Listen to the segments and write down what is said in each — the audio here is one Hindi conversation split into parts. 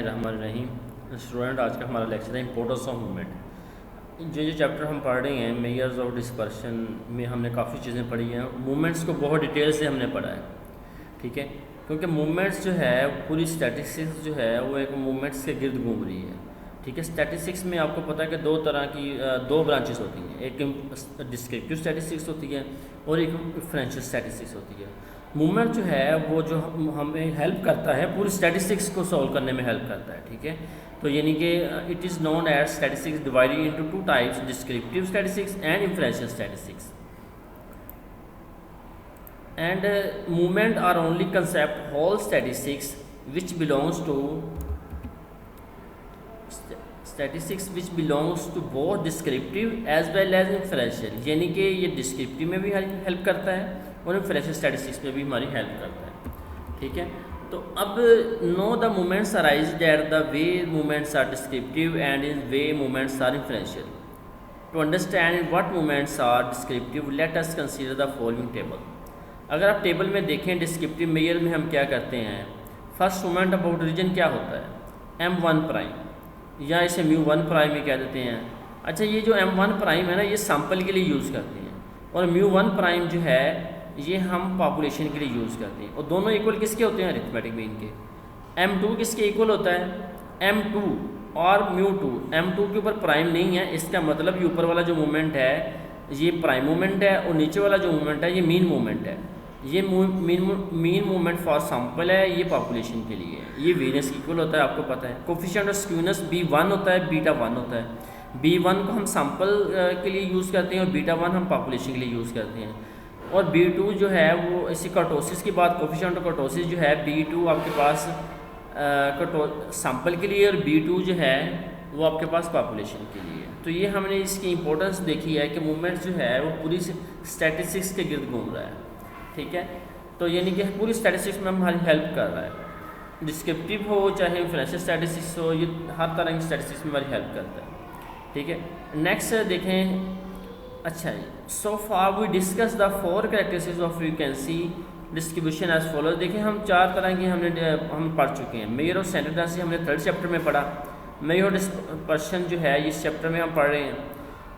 रहीम स्टूडेंट, आज का हमारा लेक्चर है इम्पोर्टेंस ऑफ मूवमेंट। जो चैप्टर हम पढ़ रहे हैं मेजर्स ऑफ डिस्पर्शन में हमने काफ़ी चीज़ें पढ़ी हैं। मूवमेंट्स को बहुत डिटेल से हमने पढ़ा है, ठीक है, क्योंकि मूवमेंट्स जो है पूरी स्टैटिस्टिक्स जो है वो एक मूवमेंट्स के गिर्द घूम रही है, ठीक है। स्टैटिस्टिक्स में आपको पता है कि दो तरह की दो ब्रांचेस होती हैं, एक डिस्क्रिप्टिव स्टैटिस्टिक्स होती है और एक डिफरेंशियल स्टैटिस्टिक्स होती है। मूवमेंट जो है वो जो हमें हेल्प करता है पूरी स्टैटिस्टिक्स को सॉल्व करने में हेल्प करता है, ठीक है। तो यानी कि it is known as statistics divided into two types, descriptive statistics and inferential statistics. And movement are only concept whole statistics which belongs to statistics which belongs to both descriptive as well as inferential, यानी कि ये डिस्क्रिप्टिव में भी हेल्प करता है और इंफरेंशियल स्टैटिस्टिक्स में भी हमारी हेल्प करता है, ठीक है। तो अब know the movements arise that the way movements are descriptive and in way movements are inferential. To understand what movements are descriptive let us consider the following table. अगर आप टेबल में देखें डिस्क्रिप्टिव मेजर में हम क्या करते हैं, फर्स्ट मूवमेंट अबाउट रीजन क्या होता है, m1 प्राइम या इसे μ1 प्राइम में कह देते हैं। अच्छा, ये जो m1 प्राइम है ना, ये सैंपल के लिए यूज़ करते हैं और μ1 प्राइम जो है ये हम पॉपुलेशन के लिए यूज़ करते हैं। और दोनों इक्वल किसके होते हैं अरिथमेटिक मीन के। m2 किसके इक्वल होता है, m2 और μ2। m2 के ऊपर प्राइम नहीं है, इसका मतलब ये ऊपर वाला जो मूवमेंट है ये प्राइम मूवमेंट है और नीचे वाला जो मूवमेंट है ये मीन मूवमेंट है। ये मीन मूवमेंट फॉर सैंपल है, ये पॉपुलेशन के लिए है। ये वेरियंस इक्वल होता है, आपको पता है। कोफिशिएंट ऑफ स्क्यूनेस b1 होता है, β1 होता है। b1 को हम सैंपल के लिए यूज़ करते हैं और β1 हम पॉपुलेशन के लिए यूज़ करते हैं। और b2 जो है वो इसी कर्टोसिस की बात, कोफिशिएंट ऑफ कर्टोसिस जो है b2 आपके पास सैंपल के लिए और b2 जो है वो आपके पास पॉपुलेशन के लिए। तो ये हमने इसकी इंपॉर्टेंस देखी है कि मूवमेंट जो है वो पूरी स्टैटिस्टिक्स के गिर्द घूम रहा है, ठीक है। तो यानी कि पूरी स्टैटिस्टिक्स में हमारी हेल्प कर रहा है, डिस्क्रिप्टिव हो चाहे इंफरेंशियल स्टैटिस्टिक्स हो, ये हर तरह की स्टैटिस्टिक्स में हमारी हेल्प करता है, ठीक है। नेक्स्ट देखें, अच्छा so far we discuss the 4 characteristics of frequency distribution as follows. देखें हम 4 तरह की हम पढ़ चुके हैं। मेजर ऑफ सेंटर टेंडेंसी हमने 3rd चैप्टर में पढ़ा। मेजर ऑफ डिस्पर्शन जो है इस चैप्टर में हम पढ़ रहे हैं।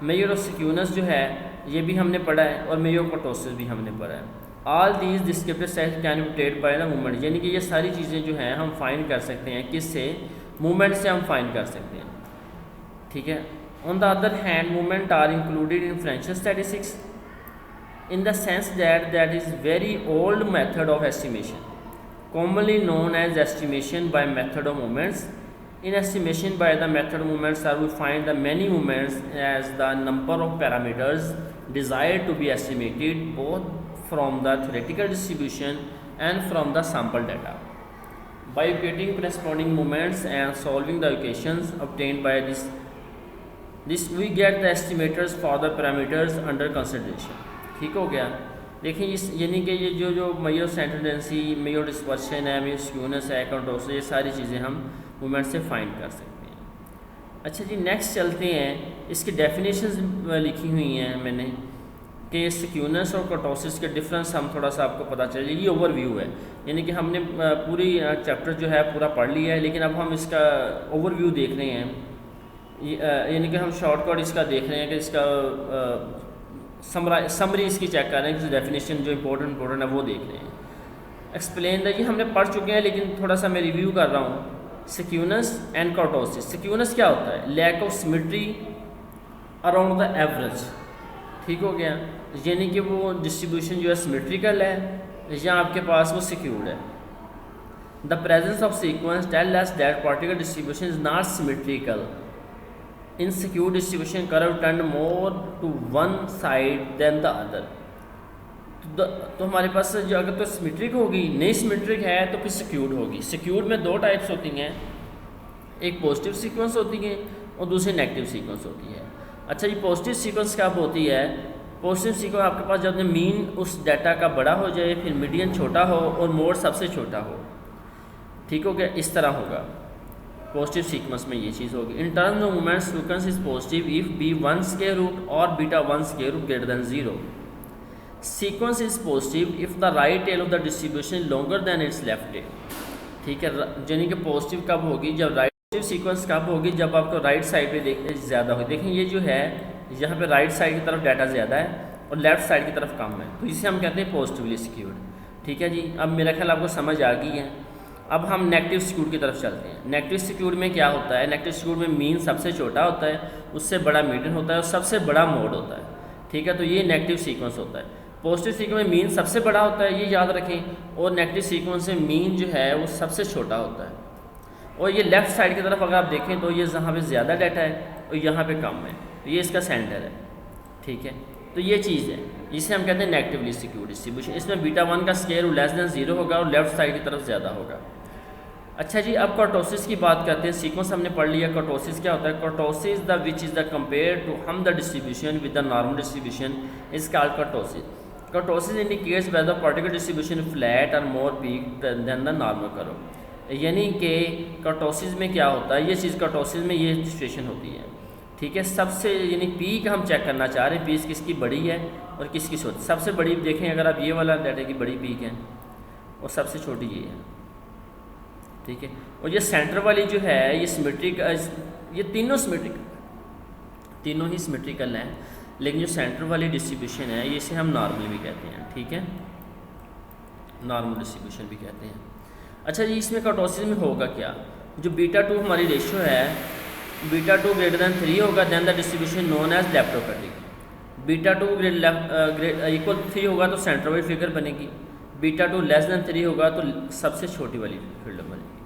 मेजर ऑफ सिक्यूनेस जो है ये भी हमने पढ़ा है और मेजर ऑफ कर्टोसिस भी हमने पढ़ा है। All these descriptive set can be trade by the movement, यानी कि ये सारी चीज़ें जो हैं हम फाइंड कर सकते हैं किससे, मूवमेंट से हम फाइंड कर सकते हैं, ठीक है। On the other hand, movement are included in differential statistics in the sense that is very old method of estimation, commonly known as estimation by method of movements. In estimation by the method of movements, we find the many movements as the number of parameters desired to be estimated both from the theoretical distribution and from the sample data. By equating corresponding movements and solving the equations obtained by this we get the estimators for the parameters under consideration, ठीक हो गया। देखिए इस यानी कि ये जो measure centre tendency, measure dispersion है, मेजर स्क्यूनेस है, कर्टोसिस, ये सारी चीज़ें हम मूवमेंट से फाइंड कर सकते हैं। अच्छा जी, नेक्स्ट चलते हैं। इसकी डेफिनेशंस लिखी हुई हैं मैंने कि स्क्यूनेस और कर्टोसिस के डिफरेंस हम थोड़ा सा आपको पता चले। ये ओवरव्यू है, यानी कि हमने पूरी चैप्टर जो है पूरा पढ़ लिया है, लेकिन अब हम इसका ओवरव्यू देख रहे हैं। यानी कि हम शॉर्टकट इसका देख रहे हैं कि इसका समरी इसकी चेक कर रहे हैं कि डेफिनेशन जो इंपॉर्टेंट है वो देख रहे हैं। एक्सप्लेन द, ये हमने पढ़ चुके हैं लेकिन थोड़ा सा मैं रिव्यू कर रहा हूँ। सिक्यूनेस एंड कर्टोसिस। सिक्यूनेस क्या होता है, lack of symmetry around the average, ठीक हो गया। यानी कि वो डिस्ट्रीब्यूशन जो है सिमेट्रिकल है या आपके पास वो सिक्यूर्ड है। The presence of sequence tell us that particular distribution is not symmetrical. In secure distribution, curve tend more to one side than the other. तो हमारे पास जो अगर तो सिमेट्रिक होगी, नहीं सिमेट्रिक है तो फिर सिक्यूर्ड होगी। सिक्यूर्ड में 2 टाइप्स होती हैं, एक पॉजिटिव सीक्वेंस होती है और दूसरी नेगेटिव सीक्वेंस होती है। अच्छा, ये पॉजिटिव सीक्वेंस कब होती है, पॉजिटिव सीक्वेंस आपके पास जब मीन उस डाटा का बड़ा हो जाए, फिर मीडियन छोटा हो और मोड सबसे छोटा हो, ठीक हो गया, इस तरह होगा पॉजिटिव सीक्वेंस में ये चीज़ होगी। In terms of movement sequence is positive if b1 square root और β1 square root greater than 0। Sequence is positive if the right tail of the distribution longer than its left tail. ठीक है। यानी कि पॉजिटिव कब होगी, जब राइट पॉजिटिव सीक्वेंस कब होगी, जब आपको राइट साइड पे ज़्यादा होगी। देखें ये जो है यहाँ पे राइट साइड की तरफ डाटा ज़्यादा है और लेफ़्ट साइड की तरफ कम है, तो इसे हम कहते हैं पॉजिटिवली स्क्यूड। ठीक है जी, अब मेरा ख्याल आपको समझ आ गई है। अब हम नेगेटिव स्क्यूड की तरफ चलते हैं। नेगेटिव स्क्यूड में क्या होता है, नेगेटिव स्क्यूड में मीन सबसे छोटा होता है, उससे बड़ा मीडियन होता है और सबसे बड़ा मोड होता है। ठीक है, तो ये नेगेटिव सीक्वेंस होता है। पॉजिटिव सीक्वेंस में मीन सबसे बड़ा होता है, ये याद रखें, और नेगेटिव सीक्वेंस में मीन जो है वो सबसे छोटा होता है। और ये लेफ़्ट साइड की तरफ अगर आप देखें तो ये यहाँ पे ज़्यादा डाटा है और यहाँ पे कम है, तो ये इसका सेंटर है। ठीक है, तो ये चीज़ है, इसे हम कहते हैं नेगेटिवली स्क्यूड डिस्ट्रीब्यूशन। इसमें बीटा 1 का स्केयर लेस देन 0 होगा और लेफ़्ट साइड की तरफ ज़्यादा होगा। अच्छा जी, अब कर्टोसिस की बात करते हैं। सीक्वेंस हमने पढ़ लिया। कर्टोसिस क्या होता है, kurtosis the which is the compare to हम the distribution with the normal distribution is called kurtosis. Kurtosis indicates whether particular distribution flat और more peak than the normal curve. यानी कि कर्टोसिस में क्या होता है, ये चीज़ कर्टोसिस में ये सिचुएशन होती है। ठीक है, सबसे यानी पीक हम चेक करना चाह रहे हैं, पीक किसकी बड़ी है और किसकी छोटी। सबसे बड़ी देखें, अगर आप ये वाला डाटा की बड़ी पीक है और सबसे छोटी ये है। ठीक है, और ये सेंटर वाली जो है ये सिमेट्रिक, ये तीनों सिमेट्रिक, तीनों ही सिमेट्रिकल हैं, लेकिन जो सेंटर वाली डिस्ट्रीब्यूशन है इसे हम नॉर्मल भी कहते हैं। ठीक है, नॉर्मल डिस्ट्रीब्यूशन भी कहते हैं। अच्छा जी, इसमें कर्टोसिस में होगा क्या, जो बीटा 2 हमारी रेशियो है, बीटा 2 ग्रेटर दैन 3 होगा, than the distribution known as leptokurtic. Beta 2 equal 3 होगा तो सेंटर वाली फिगर बनेगी। बीटा 2 लेस दैन 3 होगा तो सबसे छोटी वाली फिगर बनेगी।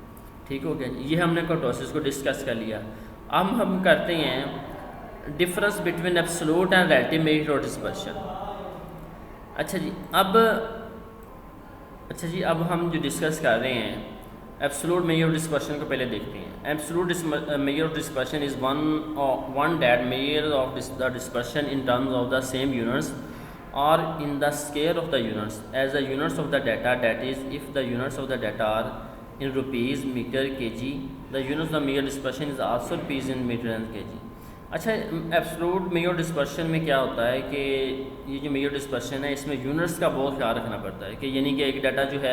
ठीक हो गया, ये हमने कर्टोसिस को डिस्कस कर लिया। अब हम करते हैं difference between absolute and relative measure of dispersion. अच्छा जी, अब हम जो डिस्कस कर रहे हैं एब्सोल्यूट मेजर ऑफ डिस्पर्शन को पहले देखते हैं। Absolute measure of dispersion is one that measure of the dispersion in terms of the same units or in the scale of the units as the units of the data, that is if the units of the data are in rupees, meter, kg, the units of the measure dispersion is also rupees in meter and kg। अच्छा, एब्सोल्यूट मेजर डिस्पर्शन में क्या होता है कि ये जो मेजर डिस्पर्शन है इसमें यूनिट्स का बहुत ख्याल रखना पड़ता है कि यानी कि एक डाटा जो है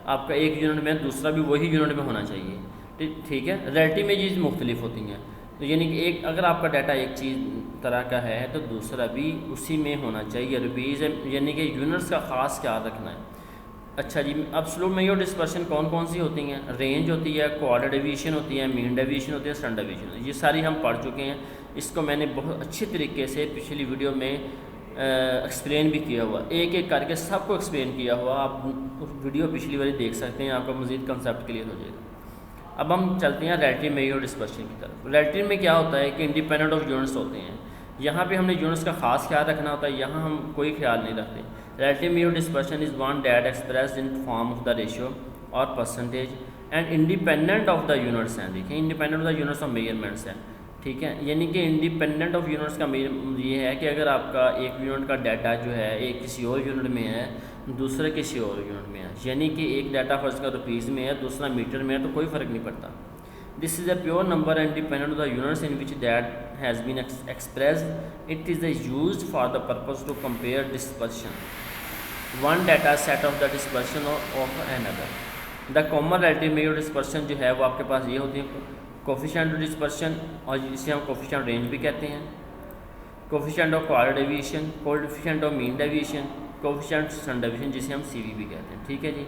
आपका एक यूनिट में, दूसरा भी वही यूनिट में होना चाहिए। ठीक है, रिलेटिव में चीज़ मुख्तलिफ होती हैं, तो यानी कि एक अगर आपका डाटा एक चीज़ तरह का है तो दूसरा भी उसी में होना चाहिए, रुपीज़, यानी कि यूनिट्स का ख़ास ख्याल रखना है। अच्छा जी, एब्सोल्यूट मेजर डिस्पर्शन कौन कौन सी होती हैं, रेंज होती है, क्वाड्रेटिक डेविएशन होती है, मीन डेविएशन होती है, स्टैंडर्ड डेविएशन होती है। ये सारी हम पढ़ चुके हैं, इसको मैंने बहुत अच्छे तरीके से पिछली वीडियो में एक्सप्लेन भी किया हुआ, एक एक करके सबको एक्सप्लेन किया हुआ। आप वीडियो पिछली वाली देख सकते हैं, आपका मज़ीद कंसेप्ट क्लियर हो जाएगा। अब हम चलते हैं रिलेटिव मेजर डिस्पर्शन की तरफ। रिलेटिव में क्या होता है कि इंडिपेंडेंट ऑफ यूनिट्स होते हैं, यहाँ पे हमने यूनिट्स का खास ख्याल रखना होता है, यहाँ हम कोई ख्याल नहीं रखते। Relative measure dispersion is one that expressed in form of the ratio और percentage and independent of the units हैं। देखिए, independent of the units of measurements हैं। ठीक है, यानी कि इंडिपेंडेंट ऑफ यूनिट्स का ये है कि अगर आपका एक यूनिट का डाटा जो है एक किसी और यूनिट में है, दूसरे किसी और यूनिट में है, यानी कि एक डाटा फर्स्ट का रुपीज़ में है, दूसरा मीटर में है, तो कोई फ़र्क नहीं पड़ता। This is a pure number and dependent of the units in which that has been expressed. It is used for the purpose to compare dispersion one data set of the dispersion of another. The common relative measure dispersion जो है वो आपके पास ये होती है, कोफिशिएंट ऑफ डिस्पर्शन, और जिसे हम कोफिशिएंट रेंज भी कहते हैं, coefficient of quadratic deviation, coefficient of mean deviation, coefficient standard deviation जिसे हम CV भी कहते हैं। ठीक है जी।